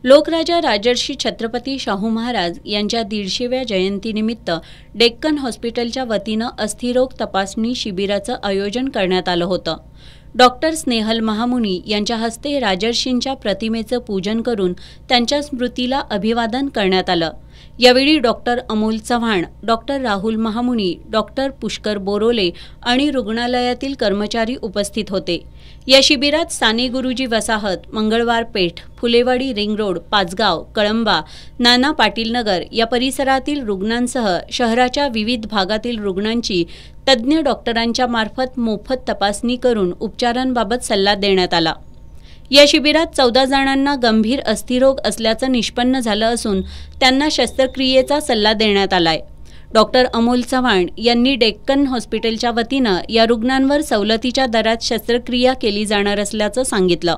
लोकराजा राजर्षी छत्रपती शाहू महाराज यांच्या 150व्या जयंतीनिमित्त डेक्कन हॉस्पिटलच्या वतीनं अस्थिरोग तपासणी शिबिराचं आयोजन करण्यात आलं होतं। डॉक्टर स्नेहल महामुनी यांच्या हस्ते राजर्षींच्या प्रतिमेचं पूजन करून त्यांच्या स्मृतीला अभिवादन करण्यात आलं। यावेळी doctor Amol Chavan, doctor Rahul Mahamuni, doctor Pushkar Borole आणि रुग्णालयातील कर्मचारी उपस्थित होते। या शिबिरात साने गुरुजी वसाहत, मंगळवार पेठ, फुलेवाडी रिंग रोड, पाचगाव, कळंबा, नाना पाटील नगर या परिसरातील रुग्णांसह शहराच्या विविध भागातील रुग्णांची तज्ज्ञ डॉक्टरांच्या मार्फत मोफत तपासणी करून उपचारांबाबत सल्ला देण्यात आला। या शिबिरात 14 जणांना गंभीर अस्थिरोग असल्याचं निष्पन्न झालं असून त्यांना शस्त्रक्रियेचा सल्ला देण्यात आलाय। डॉक्टर अमोल चव्हाण यांनी डेक्कन हॉस्पिटलच्या वतीनं या रुग्णांवर सवलतीच्या दरात शस्त्रक्रिया केली जाणार असल्याचं सांगितलं।